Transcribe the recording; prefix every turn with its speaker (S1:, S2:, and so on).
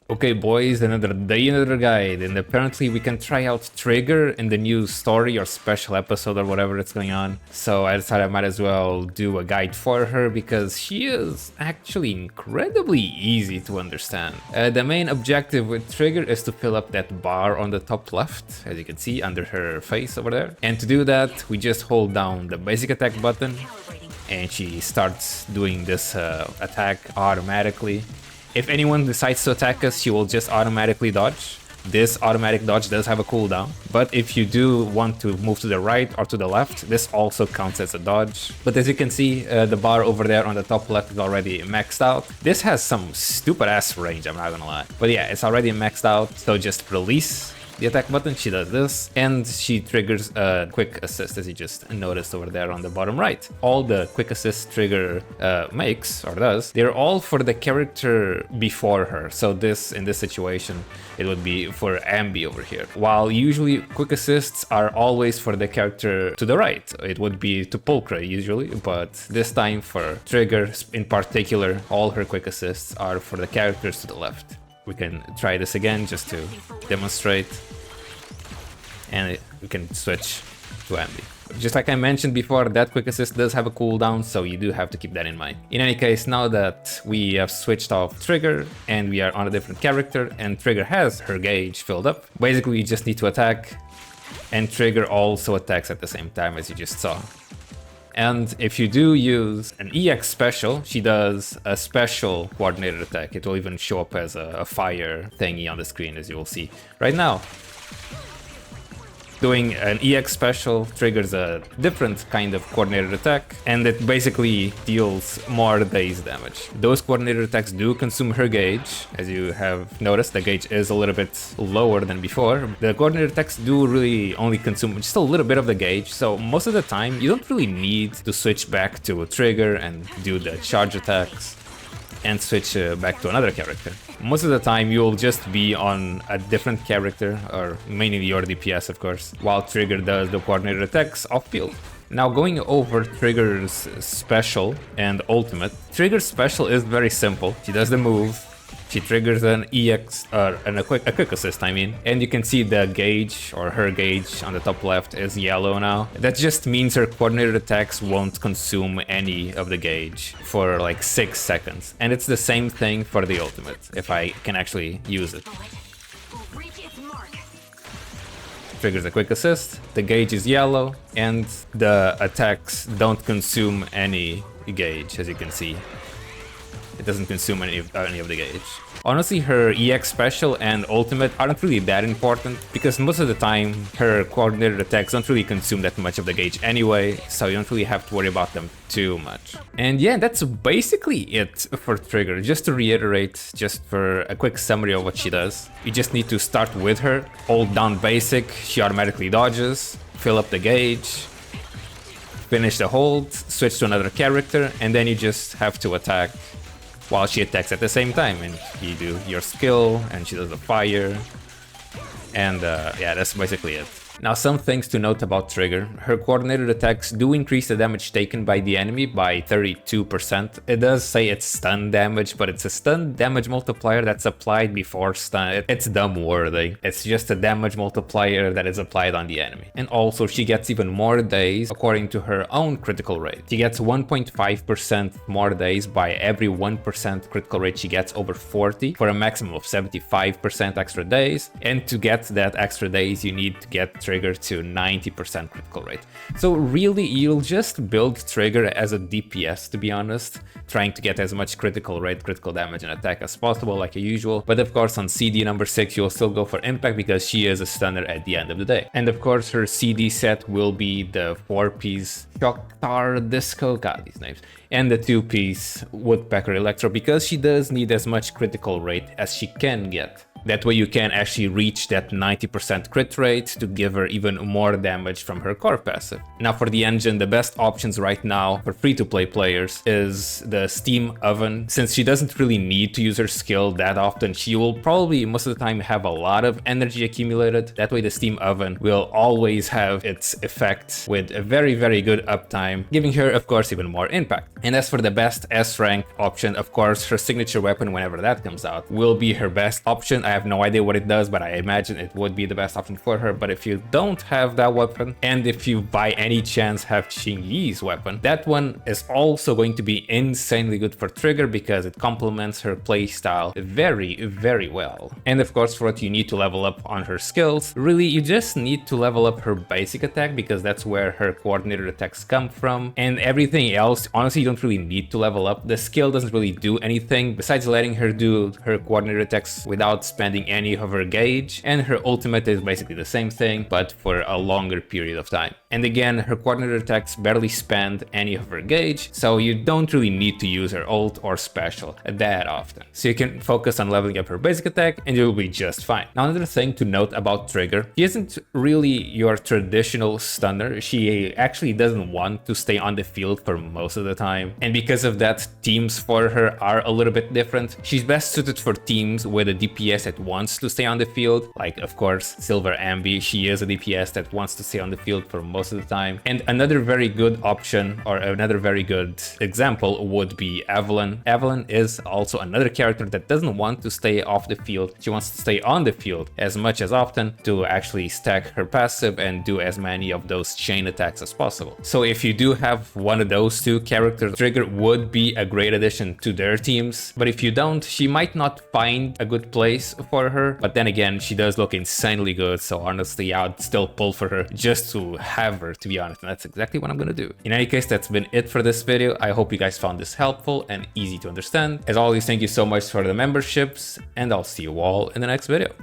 S1: Okay boys, another day, another guide, and apparently we can try out Trigger in the new story or special episode or whatever it's going on. So I decided I might as well do a guide for her because she is actually incredibly easy to understand. The main objective with Trigger is to fill up that bar on the top left, as you can see under her face over there. And to do that, we just hold down the basic attack button and she starts doing this attack automatically. If anyone decides to attack us, she will just automatically dodge. This automatic dodge does have a cooldown, but if you do want to move to the right or to the left, this also counts as a dodge. But as you can see, the bar over there on the top left is already maxed out. This has some stupid ass range, I'm not gonna lie. But yeah, it's already maxed out, so just release the attack button, she does this, and she triggers a quick assist, as you just noticed over there on the bottom right. All the quick assist Trigger makes, or does, they're all for the character before her. So this, in this situation, it would be for Ambi over here. While usually quick assists are always for the character to the right. It would be to Pulchra usually, but this time for Trigger in particular, all her quick assists are for the characters to the left. We can try this again just to demonstrate, and we can switch to Ambi. Just like I mentioned before, that quick assist does have a cooldown, so you do have to keep that in mind. In any case, now that we have switched off Trigger and we are on a different character and Trigger has her gauge filled up, basically you just need to attack, and Trigger also attacks at the same time, as you just saw. And if you do use an EX special, she does a special coordinated attack. It will even show up as a fire thingy on the screen, as you will see right now. Doing an EX special triggers a different kind of coordinated attack, and it basically deals more base damage. Those coordinated attacks do consume her gauge. As you have noticed, the gauge is a little bit lower than before. The coordinated attacks do really only consume just a little bit of the gauge, so most of the time you don't really need to switch back to a Trigger and do the charge attacks and switch back to another character. Most of the time you'll just be on a different character, or mainly your DPS of course, while Trigger does the coordinated attacks off field. Now going over Trigger's special and ultimate. Trigger's special is very simple. She does the move, she triggers an EX, a quick assist I mean, and you can see the gauge, or her gauge on the top left is yellow now. That just means her coordinated attacks won't consume any of the gauge for like 6 seconds. And it's the same thing for the ultimate, if I can actually use it. Triggers a quick assist, the gauge is yellow, and the attacks don't consume any gauge, as you can see. It doesn't consume any of the gauge. Honestly, her EX special and ultimate aren't really that important, because most of the time her coordinated attacks don't really consume that much of the gauge anyway, so you don't really have to worry about them too much. And yeah, that's basically it for Trigger. Just to reiterate, just for a quick summary of what she does, you just need to start with her, hold down basic, she automatically dodges, fill up the gauge, finish the hold, switch to another character, and then you just have to attack while she attacks at the same time, and you do your skill and she does the fire, and yeah, that's basically it. Now, some things to note about Trigger. Her coordinated attacks do increase the damage taken by the enemy by 32%. It does say it's stun damage, but it's a stun damage multiplier that's applied before stun. It's dumb wording. It's just a damage multiplier that is applied on the enemy. And also, she gets even more days according to her own critical rate. She gets 1.5% more days by every 1% critical rate she gets over 40, for a maximum of 75% extra days. And to get that extra days, you need to get Trigger to 90% critical rate. So really, you'll just build Trigger as a DPS, to be honest, trying to get as much critical rate, critical damage and attack as possible like usual. But of course on CD number 6 you'll still go for impact, because she is a stunner at the end of the day. And of course her CD set will be the 4-piece Shocktar Disco, god these names, and the 2-piece Woodpecker Electro, because she does need as much critical rate as she can get That way you can actually reach that 90% crit rate to give her even more damage from her core passive. Now for the engine, the best options right now for free-to-play players is the Steam Oven. Since she doesn't really need to use her skill that often, she will probably most of the time have a lot of energy accumulated. That way the Steam Oven will always have its effect with a very, very good uptime, giving her, of course, even more impact. And as for the best S rank option, of course, her signature weapon, whenever that comes out, will be her best option. I have no idea what it does, but I imagine it would be the best option for her. But if you don't have that weapon, and if you by any chance have Xingyi's weapon, that one is also going to be insanely good for Trigger because it complements her playstyle very, very well. And of course, for what you need to level up on her skills, really you just need to level up her basic attack because that's where her coordinated attacks come from. And everything else, honestly, you don't really need to level up. The skill doesn't really do anything besides letting her do her coordinated attacks without spending any of her gauge. And her ultimate is basically the same thing, but for a longer period of time. And again, her coordinated attacks barely spend any of her gauge, so you don't really need to use her ult or special that often. So you can focus on leveling up her basic attack and you'll be just fine. Now another thing to note about Trigger, she isn't really your traditional stunner. She actually doesn't want to stay on the field for most of the time. And because of that, teams for her are a little bit different. She's best suited for teams with a DPS that wants to stay on the field. Like, of course, Silver Ambi, she is a DPS that wants to stay on the field for most of the time. And another very good option, or another very good example, would be Evelyn. Evelyn is also another character that doesn't want to stay off the field. She wants to stay on the field as much as often to actually stack her passive and do as many of those chain attacks as possible. So if you do have one of those two characters, Trigger would be a great addition to their teams. But if you don't, she might not find a good place for her. But then again, she does look insanely good. So honestly, I'd still pull for her just to have her, to be honest. And that's exactly what I'm gonna do. In any case, that's been it for this video. I hope you guys found this helpful and easy to understand. As always, thank you so much for the memberships, and I'll see you all in the next video.